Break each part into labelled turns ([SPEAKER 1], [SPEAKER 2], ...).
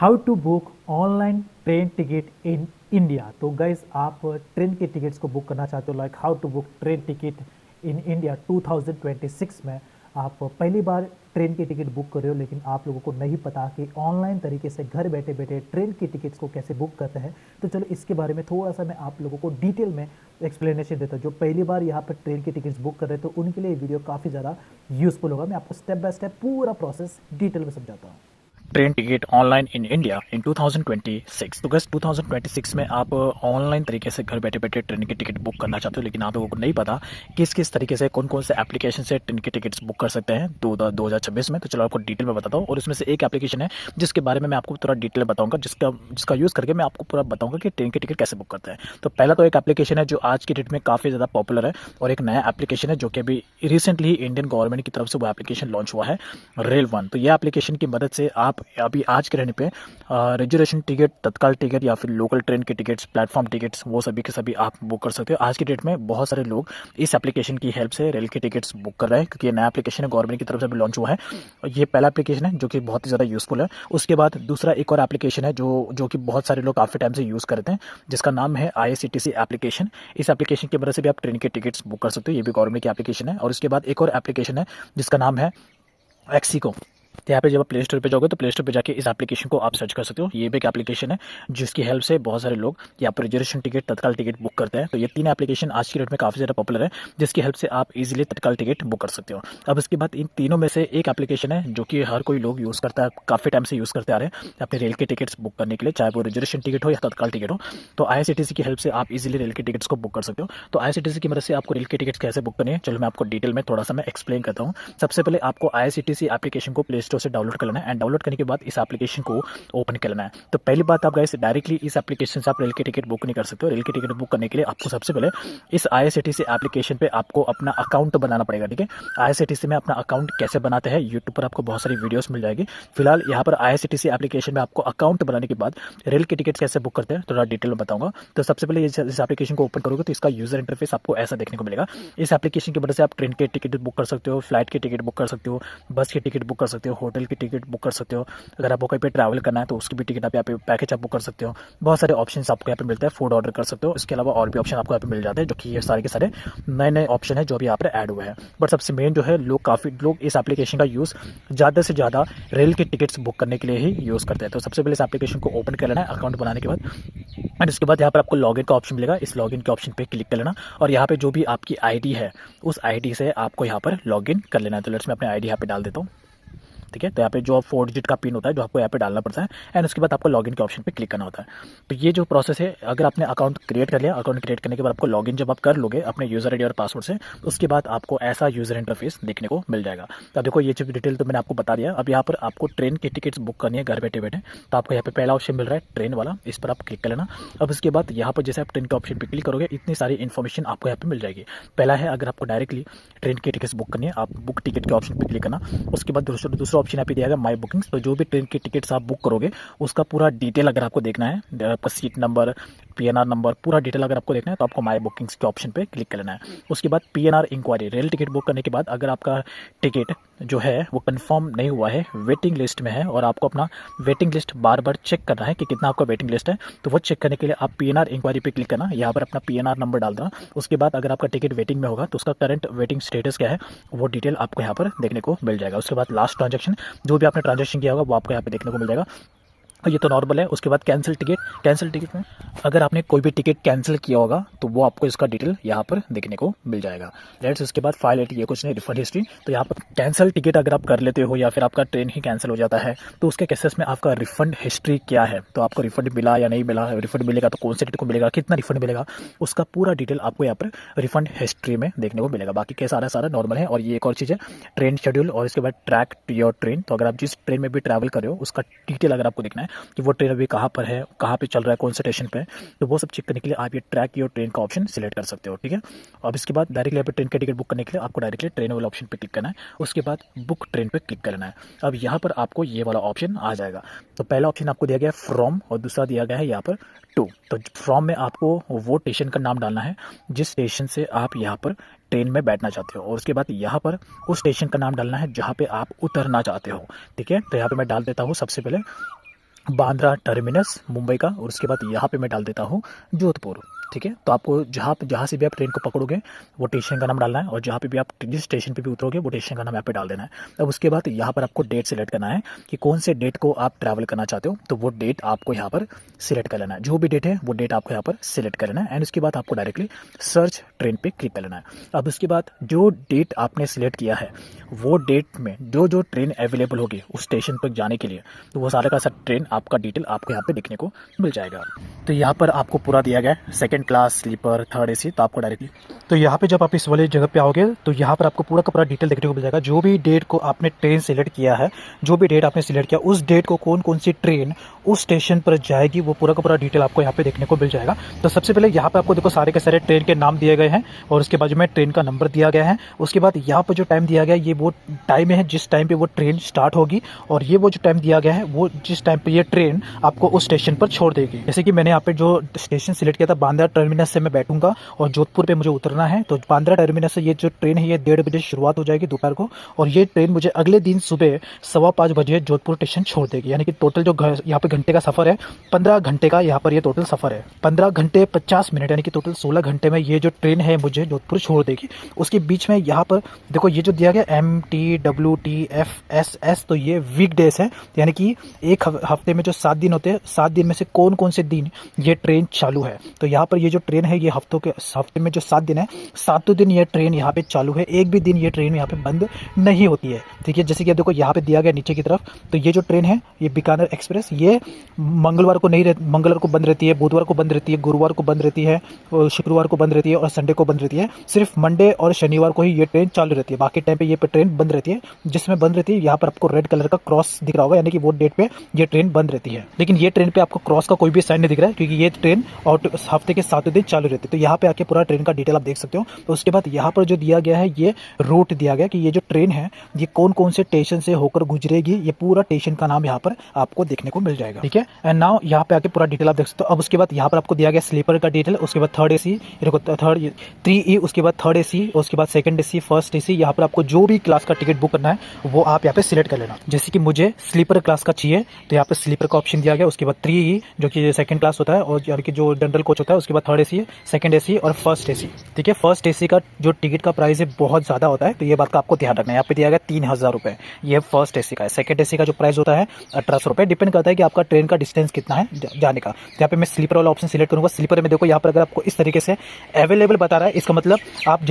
[SPEAKER 1] How to book online train ticket in India. तो गाइस आप ट्रेन के टिकट्स को बुक करना चाहते हो, like how to book train ticket in India 2026 में आप पहली बार ट्रेन की टिकट बुक कर रहे हो, लेकिन आप लोगों को नहीं पता कि ऑनलाइन तरीके से घर बैठे बैठे ट्रेन की टिकट्स को कैसे बुक करते हैं। तो चलो इसके बारे में थोड़ा सा मैं आप लोगों को डिटेल में एक्सप्लेनेशन देता हूँ। जो पहली बार यहाँ पर ट्रेन की टिकट्स बुक कर रहे हैं तो उनके लिए वीडियो काफ़ी ज़्यादा यूजफुल होगा। मैं आपको स्टेप बाय स्टेप पूरा प्रोसेस डिटेल में समझाता हूँ।
[SPEAKER 2] Train ticket online in India in 2026। तो गैस 2026 में आप ऑनलाइन तरीके से घर बैठे बैठे ट्रेन की टिकट बुक करना चाहते हो, लेकिन आप लोगों को नहीं पता किस किस तरीके से कौन कौन से एप्लीकेशन से ट्रेन की टिकट्स बुक कर सकते हैं 2026 में। तो चलो आपको डिटेल में बताता हूँ, और उसमें से एक एप्लीकेशन है जिसके बारे में मैं आपको पूरा डिटेल बताऊंगा, जिसका यूज़ करके मैं आपको पूरा बताऊंगा कि ट्रेन की टिकट कैसे बुक करते हैं। तो पहला तो एक एप्लीकेशन है जो आज की डेट में काफ़ी ज़्यादा पॉपुलर है, और एक नया एप्लीकेशन है जो कि अभी रिसेंटली इंडियन गवर्नमेंट की तरफ से वो एप्लीकेशन लॉन्च हुआ है, रेल वन। तो ये एप्लीकेशन की मदद से आप अभी आज के रहने पे रिजर्वेशन टिकट, तत्काल टिकट या फिर लोकल ट्रेन के टिकट्स, प्लेटफॉर्म टिकट्स, वो सभी के सभी आप बुक कर सकते हो। आज की डेट में बहुत सारे लोग इस एप्लीकेशन की हेल्प से रेल के टिकट्स बुक कर रहे हैं, क्योंकि ये नया एप्लीकेशन है, गवर्नमेंट की तरफ से अभी लॉन्च हुआ है। ये पहला एप्लीकेशन है जो कि बहुत ही ज़्यादा यूजफुल है। उसके बाद दूसरा एक और एप्लीकेशन है जो कि बहुत सारे लोग काफ़ी टाइम से यूज़ करते हैं, जिसका नाम है IRCTC एप्लीकेशन। इस एप्लीकेशन की मदद से भी आप ट्रेन के टिकट्स बुक कर सकते हो। ये भी गवर्नमेंट की एप्लीकेशन है। और उसके बाद एक और एप्लीकेशन है जिसका नाम है एक्सिको। तो यहाँ पे जब आप प्ले स्टोर पे जाओगे तो प्ले स्टोर पे जाके इस एप्लीकेशन को आप सर्च कर सकते हो। ये भी एक एप्लीकेशन है जिसकी हेल्प से बहुत सारे लोग यहाँ पर रिजर्वेशन टिकट, तत्काल टिकट बुक करते हैं। तो ये तीन एप्लीकेशन आज की डेट में काफ़ी ज़्यादा पॉपुलर है, जिसकी हेल्प से आप इजीली तत्काल टिकट बुक कर सकते हो। अब इसके बाद इन तीनों में से एक एप्लीकेशन है जो कि हर कोई लोग यूज़ करता है, काफ़ी टाइम से यूज़ करते आ रहे हैं अपने रेल के टिकट्स बुक करने के लिए, चाहे वो रिजर्वेशन टिकट हो या तत्काल टिकट हो। तो IRCTC की हेल्प से आप इजीली रेल के टिकट्स को बुक कर सकते हो। तो IRCTC की मदद से आपको रेल के टिकट्स कैसे बुक करनी है, चलो मैं आपको डिटेल में थोड़ा सा मैं एक्सप्लेन करता हूँ। सबसे पहले आपको IRCTC एप्लीकेशन को प्ले स्टोर से डाउनलोड कर लेना है, एंड डाउनलोड करने के बाद इस एप्लीकेशन को ओपन कर लेना है। तो पहली बात, आप गाइस डायरेक्टली इस एप्लीकेशन से आप रेल की टिकट बुक नहीं कर सकते हो। रेल की टिकट बुक करने के लिए आपको सबसे पहले इस IRCTC एप्लीकेशन पे आपको अपना अकाउंट बनाना पड़ेगा, ठीक है। IRCTC में अपना अकाउंट कैसे बनाते हैं, यूट्यूब पर आपको बहुत सारी वीडियोस मिल जाएगी। फिलहाल यहाँ पर IRCTC एप्लीकेशन में आपको अकाउंट बनाने के बाद रेल की टिकट कैसे बुक करते हैं थोड़ा डिटेल में बताऊंगा। तो सबसे पहले इस एप्लीकेशन को ओपन करोगे तो इसका यूजर इंटरफेस आपको ऐसा देखने को मिलेगा। इस एप्लीकेशन की मदद से आप ट्रेन के टिकट बुक कर सकते हो, फ्लाइट की टिकट बुक कर सकते हो, बस की टिकट बुक कर सकते हो, होटल की टिकट बुक कर सकते हो। अगर आपको कहीं पे ट्रैवल करना है तो उसकी भी टिकट आप यहाँ पे पैकेज आप बुक कर सकते हो। बहुत सारे ऑप्शन आपको यहाँ पे मिलते हैं, फूड ऑर्डर कर सकते हो। इसके अलावा और भी ऑप्शन आपको यहाँ पे मिल जाते हैं, जो कि ये सारे के सारे नए नए ऑप्शन है जो भी यहाँ पर ऐड हुए हैं। बट सबसे मेन जो है, काफ़ी लोग इस एप्लीकेशन का यूज़ ज़्यादा से ज़्यादा रेल के टिकट्स बुक करने के लिए ही यूज़ करते हैं। तो सबसे पहले इस एप्लीकेशन को ओपन कर लेना है अकाउंट बनाने के बाद, एंड इसके बाद यहाँ पर आपको लॉगिन का ऑप्शन मिलेगा। इस लॉगिन के ऑप्शन पे क्लिक कर लेना, और यहाँ पे जो भी आपकी ID है उस ID से आपको यहाँ पर लॉगिन कर लेना है। तो लेट्स मैं अपने ID यहाँ पे डाल देता हूँ, ठीक है। तो यहाँ पे जो 4 डिजिट का पिन होता है जो आपको यहाँ पे डालना पड़ता है, एंड उसके बाद आपको लॉगिन के ऑप्शन पे क्लिक करना होता है। तो ये जो प्रोसेस है, अगर आपने अकाउंट क्रिएट कर लिया, अकाउंट क्रिएट करने के बाद आपको लॉगिन जब आप कर लोगे अपने यूजर ID और पासवर्ड से, उसके बाद आपको ऐसा यूजर इंटरफेस देखने को मिल जाएगा। तो देखो ये चीज़ डिटेल तो मैंने आपको बता दिया। अब यहाँ पर आपको ट्रेन की टिकट्स बुक करनी है घर बैठे बैठे, तो आपको यहाँ पे पहला ऑप्शन मिल रहा है ट्रेन वाला, इस पर आप क्लिक कर लेना। अब इसके बाद यहाँ पर जैसे आप ट्रेन के ऑप्शन पर क्लिक करोगे, इतनी सारी इन्फॉर्मेशन आपको यहाँ पे मिल जाएगी। पहला है, अगर आपको डायरेक्टली ट्रेन की टिकट्स बुक करनी है, आप बुक टिकट के ऑप्शन पर क्लिक करना। उसके बाद दूसरा ऑप्शन यहाँ पे दिया गया माई बुकिंग्स। तो जो भी ट्रेन की टिकट्स आप बुक करोगे उसका पूरा डिटेल अगर आपको देखना है, आपका सीट नंबर, PNR नंबर, पूरा डिटेल अगर आपको देखना है, तो आपको माई बुकिंग्स के ऑप्शन पे क्लिक कर लेना है। उसके बाद PNR inquiry, rail ticket book करने के बाद अगर आपका टिकट जो है वो कंफर्म नहीं हुआ है, वेटिंग लिस्ट में है, और आपको अपना वेटिंग लिस्ट बार बार चेक करना है कि कितना आपका वेटिंग लिस्ट है, तो वो चेक करने के लिए आप PNR इंक्वायरी पे क्लिक करना। यहाँ पर अपना PNR नंबर डाल देना। उसके बाद अगर आपका टिकट वेटिंग में होगा तो उसका करंट वेटिंग स्टेटस क्या है वो डिटेल आपको यहाँ पर देखने को मिल जाएगा। उसके बाद लास्ट ट्रांजेक्शन, जो भी आपने ट्रांजेक्शन किया होगा वो आपको यहाँ पे देखने को मिल जाएगा। ये तो नॉर्मल है। उसके बाद कैंसिल टिकट में अगर आपने कोई भी टिकट कैंसिल किया होगा तो वो आपको इसका डिटेल यहाँ पर देखने को मिल जाएगा। लेट्स उसके बाद फाइल ये कुछ नहीं, रिफंड हिस्ट्री। तो यहाँ पर कैंसिल टिकट अगर आप कर लेते हो या फिर आपका ट्रेन ही कैंसिल हो जाता है तो उसके केसेस में आपका रिफंड हिस्ट्री क्या है, तो आपको रिफंड मिला या नहीं मिला, रिफंड मिलेगा तो कौन से टिकट को मिलेगा, कितना रिफंड मिलेगा, उसका पूरा डिटेल आपको यहाँ पर रिफंड हिस्ट्री में देखने को मिलेगा। बाकी के सारा नॉर्मल है। और ये एक और चीज़ है, ट्रेन शेड्यूल, और इसके बाद ट्रैक योर ट्रेन। तो अगर आप जिस ट्रेन में भी ट्रैवल कर रहे हो उसका डिटेल अगर आपको देखना है कि वो ट्रेन अभी कहाँ पर है, कहाँ पे चल रहा है, कौन से स्टेशन पे है, तो वो सब चेक करने के लिए आप ये ट्रैक योर ट्रेन का ऑप्शन सिलेक्ट कर सकते हो, ठीक है। अब इसके बाद डायरेक्टली यहाँ पे ट्रेन का टिकट बुक करने के लिए आपको डायरेक्टली ट्रेन वाला ऑप्शन पे क्लिक करना है। उसके बाद बुक ट्रेन पे क्लिक करना है। अब यहाँ पर आपको ये वाला ऑप्शन आ जाएगा। तो पहला ऑप्शन आपको दिया गया है फ्रॉम, और दूसरा दिया गया है यहाँ पर टू। तो फ्रॉम में आपको वो स्टेशन का नाम डालना है जिस स्टेशन से आप यहाँ पर ट्रेन में बैठना चाहते हो, और उसके बाद यहाँ पर उस स्टेशन का नाम डालना है जहाँ पे आप उतरना चाहते हो, ठीक है। तो यहाँ पे मैं डाल देता हूँ सबसे पहले बांद्रा टर्मिनस मुंबई का, और उसके बाद यहाँ पे मैं डाल देता हूँ जोधपुर। ठीक है, तो आपको जहाँ से भी आप ट्रेन को पकड़ोगे वो स्टेशन का नाम डालना है, और जहाँ पे भी आप जिस स्टेशन पे भी उतरोगे वो स्टेशन का नाम यहाँ पे डाल देना है। अब उसके बाद यहाँ पर आपको डेट सेलेक्ट करना है कि कौन से डेट को आप ट्रैवल करना चाहते हो, तो वो डेट आपको यहाँ पर सिलेक्ट कर लेना है। जो भी डेट है वो डेट आपको यहाँ पर सिलेक्ट कर लेना है, एंड उसके बाद आपको डायरेक्टली सर्च ट्रेन पे क्लिक कर लेना है। अब उसके बाद जो डेट आपने सिलेक्ट किया है वो डेट में जो ट्रेन अवेलेबल होगी उस स्टेशन पर जाने के लिए, तो वो सारा का सारा ट्रेन आपका डिटेल आपको यहाँ पे देखने को मिल जाएगा। तो यहाँ पर आपको पूरा दिया गया है, second class, sleeper, third AC, तो आपको डायरेक्टली, तो यहाँ पे जब आप इस वाले जगह पे आओगे तो यहाँ पर आपको पूरा का पूरा डिटेल देखने को मिल जाएगा। जो भी डेट को आपने ट्रेन सेलेक्ट किया है, जो भी डेट आपने सिलेक्ट किया, उस डेट को कौन कौन सी ट्रेन उस स्टेशन पर जाएगी, वो पूरा का पूरा डिटेल आपको यहाँ पे देखने को मिल जाएगा। तो सबसे पहले यहाँ पे आपको देखो सारे के सारे ट्रेन के नाम दिए गए हैं, और उसके बाजू में ट्रेन का नंबर दिया गया है। उसके बाद यहाँ पर जो टाइम दिया गया है ये वो टाइम है जिस टाइम पे वो ट्रेन स्टार्ट होगी, और ये वो जो टाइम दिया गया है वो जिस टाइम पे ये ट्रेन आपको उस स्टेशन पर छोड़ देगी। जैसे कि मैंने यहाँ पे जो स्टेशन सिलेक्ट किया था, बांद्रा टर्मिनस से मैं बैठूंगा और जोधपुर पे मुझे उतरना है। तो बांद्रा टर्मिनस से ये जो ट्रेन है ये 1:30 बजे शुरुआत हो जाएगी दोपहर को, और ये ट्रेन मुझे अगले दिन सुबह 5:15 बजे जोधपुर स्टेशन छोड़ देगी। यानी कि टोटल जो यहाँ पे घंटे का सफर है, 15 घंटे का यहाँ पर ये टोटल सफर है। 15 घंटे 50 मिनट, यानी कि टोटल 16 घंटे में ये जो ट्रेन है मुझे जोधपुर छोड़ देगी। उसके बीच में यहाँ पर देखो ये जो दिया गया MTWTFSS, तो ये वीकडेज है, यानी कि एक हफ्ते में जो 7 दिन होते हैं, 7 दिन में से कौन कौन से दिन ये ट्रेन चालू है। तो यहाँ पर ये जो ट्रेन है ये हफ्ते में जो 7 दिन है, 7 दिन ये ट्रेन यहाँ पे चालू है, एक भी दिन ये ट्रेन यहाँ पे बंद नहीं होती है। ठीक है, जैसे कि आप देखो यहाँ पे दिया गया नीचे की तरफ, तो ये जो ट्रेन है ये बीकानेर एक्सप्रेस, ये मंगलवार को बंद रहती है, बुधवार को बंद रहती है, गुरुवार को बंद रहती है, शुक्रवार को बंद रहती है, और संडे को बंद रहती है। सिर्फ मंडे और शनिवार को ही ये ट्रेन चालू रहती है, बाकी टाइम पे ये ट्रेन बंद रहती है। जिसमें बंद रहती है यहाँ पर आपको रेड कलर का क्रॉस दिख रहा होगा, यानी कि वो डेट पे ये ट्रेन बंद रहती है। लेकिन ये ट्रेन पे आपको क्रॉस का कोई भी साइन नहीं दिख रहा है, क्योंकि ये ट्रेन और हफ्ते के 7 दिन चालू रहती है। तो यहाँ पे आके पूरा ट्रेन का डिटेल आप देख सकते हो। तो उसके बाद यहाँ पर जो दिया गया है ये रूट दिया गया कि ये जो ट्रेन है ये कौन कौन से स्टेशन से होकर गुजरेगी, ये पूरा स्टेशन का नाम यहाँ पर आपको देखने को मिल जाएगा। ठीक है, एंड नाउ यहाँ पे आके पूरा डिटेल आप देख सकते हो। अब उसके बाद यहाँ पर आपको दिया गया स्लीपर का डिटेल, उसके बाद थर्ड एसी, थर्ड 3E, उसके बाद थर्ड एसी, उसके बाद सेकंड एसी, फर्स्ट एसी। यहाँ पर आपको जो भी क्लास का टिकट बुक करना है वो आप यहाँ पे सिलेक्ट कर लेना। जैसे कि मुझे स्लीपर क्लास का चाहिए तो यहाँ पे स्लीपर का ऑप्शन दिया गया। उसके बाद 3E जो कि सेकंड क्लास होता है, और यानी कि जो जनरल कोच होता है, उसके बाद थर्ड एसी, सेकंड एसी और फर्स्ट एसी। ठीक है, फर्स्ट एसी का जो टिकट का प्राइस है बहुत ज़्यादा होता है, तो ये बात का आपको ध्यान रखना है। यहाँ पे दिया गया 3000 रुपये, ये फर्स्ट एसी का है। सेकंड एसी का जो प्राइस होता है 1800 रुपये, डिपेंड करता है कि आपका ट्रेन का डिस्टेंस कितना है जाने का। यहाँ पे मैं स्लीपर वाला ऑप्शन सिलेक्ट करूंगा। स्लीपर में देखो यहाँ पर अगर आपको इस तरीके से अवेलेबल बता रहा है, इसका मतलब आप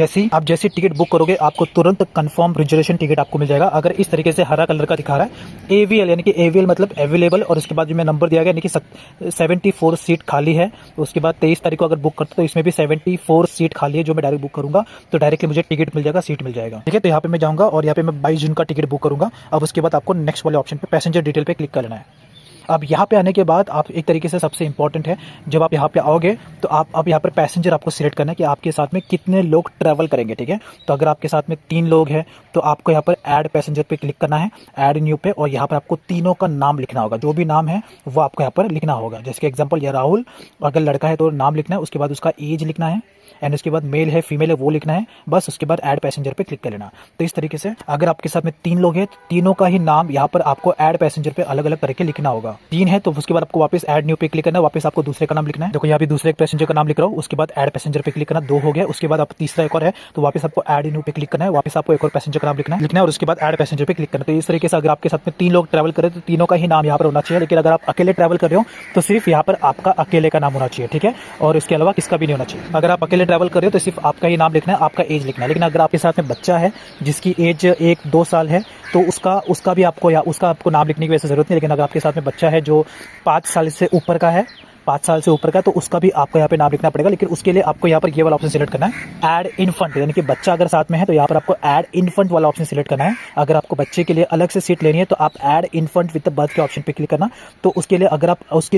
[SPEAKER 2] जैसी टिकट बुक करोगे आपको तुरंत कंफर्म रिजर्वेशन टिकट आपको मिल जाएगा। अगर इस तरीके से हरा कलर का दिखा रहा है AVL, यानी कि AVL मतलब अवेलेबल, और उसके बाद जो मैं नंबर दिया गया यानी कि 74 सीट खाली है। उसके बाद 23 तारीख को अगर बुक करते तो इसमें भी 74 सीट खाली है, जो मैं डायरेक्ट बुक करूंगा तो डायरेक्टली मुझे टिकट मिल जाएगा, सीट मिल जाएगा। ठीक है, तो यहाँ पे मैं जाऊंगा और यहाँ पे मैं 22 जून का टिकट बुक करूंगा। अब उसके बाद आपको नेक्स्ट वाले ऑप्शन पे पैसेंजर डिटेल पे क्लिक कर लेना है। अब यहाँ पे आने के बाद आप एक तरीके से सबसे इंपॉर्टेंट है, जब आप यहाँ पे आओगे तो आप अब यहाँ पर पैसेंजर आपको सिलेक्ट करना है कि आपके साथ में कितने लोग ट्रैवल करेंगे। ठीक है, तो अगर आपके साथ में 3 लोग हैं तो आपको यहाँ पर ऐड पैसेंजर पे क्लिक करना है, ऐड न्यू पे, और यहाँ पर आपको तीनों का नाम लिखना होगा। जो भी नाम है वो आपको यहाँ पर लिखना होगा। जैसे कि एग्जाम्पल ये राहुल, अगर लड़का है तो नाम लिखना है, उसके बाद उसका एज लिखना है, एंड उसके बाद मेल है फीमेल है वो लिखना है, बस। उसके बाद ऐड पैसेंजर पे क्लिक कर लेना। तो इस तरीके से अगर आपके साथ में 3 लोग हैं तो तीनों का ही नाम यहाँ पर आपको ऐड पैसेंजर पे अलग अलग करके लिखना होगा। 3 है तो उसके बाद आपको वापस ऐड न्यू पे क्लिक करना है, वापस आपको दूसरे का नाम लिखना है। देखो यहाँ भी दूसरे पैसेंजर का नाम लिख रहा हूँ, उसके बाद ऐड पैसेंजर पे क्लिक करना, 2 हो गया। उसके बाद आप तीसरा एक और है तो वापस आपको ऐड न्यू पे क्लिक करना है, वापस आपको एक और पैसेंजर का नाम लिखना है, और उसके बाद ऐड पैसेंजर पे क्लिक करना। तो इस तरीके से अगर आपके साथ में 3 लोग ट्रैवल करें तो तीनों का ही नाम यहाँ पर होना चाहिए। लेकिन अगर आप अकेले ट्रैवल कर रहे हो तो सिर्फ यहाँ पर आपका अकेले का नाम होना चाहिए। ठीक है, और इसके अलावा किसका भी नहीं होना चाहिए। अगर आप अकेले ट्रैवल कर रहे हो तो सिर्फ आपका ही नाम लिखना है, आपका एज लिखना है। लेकिन अगर आपके साथ में बच्चा है जिसकी एज 1-2 साल है तो उसका भी आपको नाम लिखने की वैसे जरूरत नहीं। लेकिन अगर आपके साथ में बच्चा है जो 5 साल से ऊपर का है, 5 साल से ऊपर का, तो उसका भी आपको यहाँ पे नाम लिखना पड़ेगा। लेकिन उसके लिए आपको यहाँ पर ये वाला ऑप्शन सिलेक्ट करना है, ऐड इन्फेंट, यानी कि बच्चा अगर साथ में है तो यहाँ पर आपको ऐड इन्फेंट वाला ऑप्शन सिलेक्ट करना है। अगर आपको बच्चे के लिए अलग से सीट लेनी है तो आप ऐड इन्फेंट विद बर्थ के ऑप्शन पे क्लिक करना। तो उसके लिए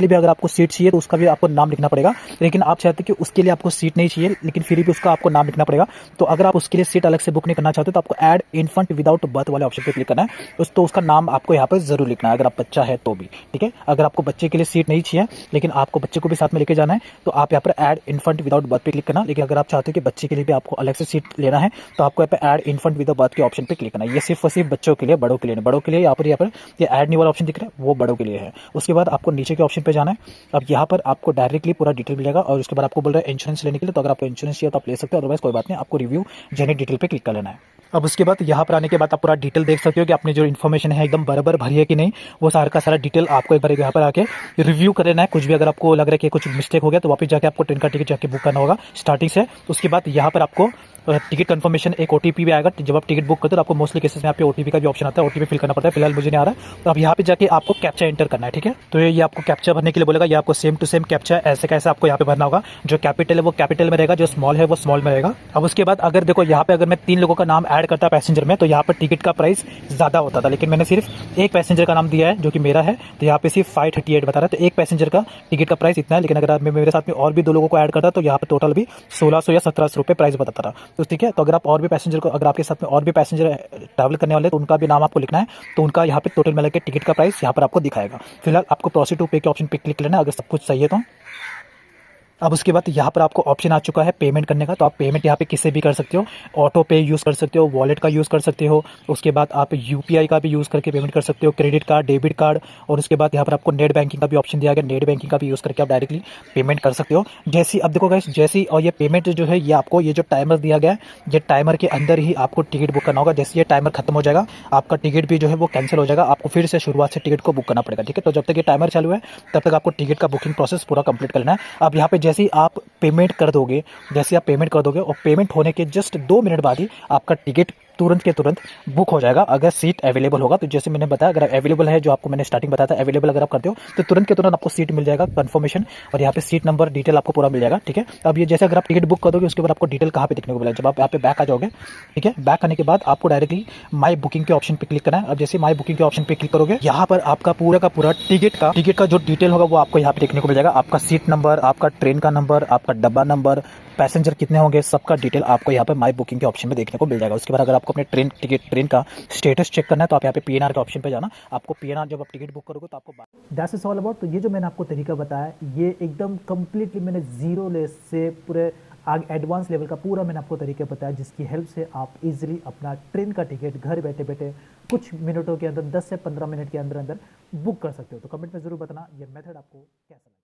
[SPEAKER 2] भी अगर आपको सीट चाहिए तो उसका भी आपको नाम लिखना पड़ेगा। लेकिन आप चाहते कि उसके लिए आपको सीट नहीं चाहिए, लेकिन फिर भी उसका आपको नाम लिखना पड़ेगा। तो अगर आप उसके लिए सीट अलग से बुक नहीं करना चाहते तो आपको ऐड इन्फेंट विदाउट बर्थ वाले ऑप्शन पे क्लिक करना है। तो उसका नाम आपको यहाँ पर जरूर लिखना है अगर आप बच्चा है तो भी। ठीक है, अगर आपको बच्चे के लिए सीट नहीं चाहिए लेकिन आपको बच्चे को भी साथ में लेके जाना है तो आप यहाँ पर ऐड इन्फेंट विदाउट बर्थ पे क्लिक करना। लेकिन अगर आप चाहते हो कि बच्चे के लिए भी आपको अलग से सीट लेना है तो आपको यहाँ पे ऐड इन्फेंट विदाउट बर्थ के ऑप्शन पे क्लिक करना है। ये सिर्फ और सिर्फ बच्चों के लिए, बड़ों के लिए नहीं। बड़ों के लिए यहाँ पर ये ऐड न्यू वाला ऑप्शन दिख रहा है, वो बड़ों के लिए है। उसके बाद आपको नीचे के ऑप्शन पे जाना है। अब यहाँ पर आपको डायरेक्टली पूरा डिटेल मिलेगा और उसके बाद आपको बोल रहा है इंश्योरेंस लेने के लिए। तो अगर आपको इंश्योरेंस चाहिए तो आप ले सकते हो, अदरवाइज कोई बात नहीं, आपको रिव्यू जेन्युइन डिटेल पे क्लिक कर लेना है। अब उसके बाद यहाँ पर आने के बाद आप पूरा डिटेल देख सकते हो कि आपने जो इन्फॉर्मेशन है एकदम बराबर भरी है कि नहीं। वो सारा का सारा डिटेल आपको एक बार यहाँ पर आके रिव्यू कर लेना है। कुछ भी अगर आपको लग रहा है कि कुछ मिस्टेक हो गया तो वापस जाके आपको ट्रेन का टिकट जाके बुक करना होगा स्टार्टिंग से। उसके बाद यहाँ पर आपको टिकट कंफर्मेशन एक ओटीपी भी आएगा। जब आप टिकट बुक करते हो तो आपको मोस्टली केसेस में यहाँ पे ओटीपी का भी ऑप्शन आता है, ओटीपी फिल करना पड़ता है। फिलहाल मुझे नहीं आ रहा है, तो अब यहाँ पे जाके आपको कैप्चा एंटर करना है, ठीक है। तो ये आपको कैप्चा भरने के लिए बोलेगा। ये आपको सेम टू सेम कैप्चा ऐसे कैसे आपको यहाँ पे भरना होगा। जो कैपिटल है वो कैपिटल में रहेगा, जो स्मॉल है वो स्मॉल में रहेगा। अब उसके बाद अगर देखो यहाँ पे अगर मैं 3 लोगों का नाम ऐड करता पैसेंजर में तो यहाँ पर टिकट का प्राइस ज़्यादा होता था, लेकिन मैंने सिर्फ एक पैसेंजर का नाम दिया है जो कि मेरा है, तो यहाँ पे सिर्फ 538 बता रहा है। तो एक पैसेंजर का टिकट का प्राइस इतना है। लेकिन अगर मैं मेरे साथ में और भी 2 लोगों को ऐड करता तो यहाँ पे टोटल भी 1600 या 1700 रुपये प्राइस बताता था। तो ठीक है, तो अगर आप और भी पैसेंजर को, अगर आपके साथ में और भी पैसेंजर ट्रैवल करने वाले तो उनका भी नाम आपको लिखना है, तो उनका यहाँ पे टोटल मिला के टिकट का प्राइस यहाँ पर आपको दिखाएगा। फिलहाल आपको प्रोसीड टू पे के ऑप्शन पे क्लिक करना है अगर सब कुछ सही है तो। अब उसके बाद यहाँ पर आपको ऑप्शन आ चुका है पेमेंट करने का। तो आप पेमेंट यहाँ पे किससे भी कर सकते हो, ऑटो पे यूज़ कर सकते हो, वॉलेट का यूज़ कर सकते हो। उसके बाद आप यूपीआई का भी यूज़ करके पेमेंट कर सकते हो, क्रेडिट कार्ड, डेबिट कार्ड। और उसके बाद यहाँ पर आपको नेट बैंकिंग का भी ऑप्शन दिया गया। नेट बैंकिंग का भी यूज़ करके आप डायरेक्टली पेमेंट कर सकते हो। जैसी अब देखो गाइस, जैसी और ये पेमेंट जो है ये आपको ये जो टाइमर दिया गया है, ये टाइमर के अंदर ही आपको टिकट बुक करना होगा। जैसे ये टाइमर खत्म हो जाएगा आपका टिकट भी जो है वो कैंसिल हो जाएगा, आपको फिर से शुरुआत से टिकट को बुक करना पड़ेगा, ठीक है। तो जब तक ये टाइमर चालू है तब तक आपको टिकट का बुकिंग प्रोसेस पूरा कंप्लीट करना है। अब यहाँ पे जैसे ही आप पेमेंट कर दोगे, जैसे आप पेमेंट कर दोगे और पेमेंट होने के जस्ट 2 मिनट बाद ही आपका टिकट तुरंत के तुरंत बुक हो जाएगा अगर सीट अवेलेबल होगा। तो जैसे मैंने बताया अगर अवेलेबल है, जो आपको मैंने स्टार्टिंग बताया था, अवेलेबल अगर आप करते हो तो तुरंत के तुरंत आपको सीट मिल जाएगा, कंफर्मेशन और यहाँ पे सीट नंबर डिटेल आपको पूरा मिल जाएगा, ठीक है। अब ये जैसे अगर आप टिकट बुक कर दोगे उसके बाद आपको डिटेल कहाँ पे देखने को मिलेगा, जब आप यहाँ पे बैक आ जाओगे, ठीक है। बैक आने के बाद आपको डायरेक्टली माई बुकिंग के ऑप्शन पे क्लिक करना है। अब जैसे माई बुकिंग के ऑप्शन पे क्लिक करोगे यहाँ पर आपका पूरा का पूरा टिकट का जो डिटेल होगा वो आपको यहाँ पे देखने को मिल जाएगा। आपका सीट नंबर, आपका ट्रेन का नंबर, आपका डब्बा नंबर, पैसेंजर कितने होंगे, सबका डिटेल आपको यहाँ पे माई बुकिंग के ऑप्शन में देखने को मिल जाएगा। उसके बाद अगर आपको अपने ट्रेन का स्टेटस चेक करना है तो आप यहाँ पे पीएनआर के ऑप्शन पे जाना। आपको पीएनआर जब आप टिकट बुक करोगे तो आपको
[SPEAKER 1] दैट्स इज ऑल अबाउट। तो ये जो मैंने आपको तरीका बताया ये एकदम कंप्लीटली मैंने जीरो लेस से पूरे आगे एडवांस लेवल का पूरा मैंने आपको तरीका बताया, जिसकी हेल्प से आप इजीली अपना ट्रेन का टिकट घर बैठे बैठे कुछ मिनटों के अंदर 10 से 15 मिनट के अंदर अंदर बुक कर सकते हो। तो कमेंट में ज़रूर बताना ये मेथड आपको कैसा लगा।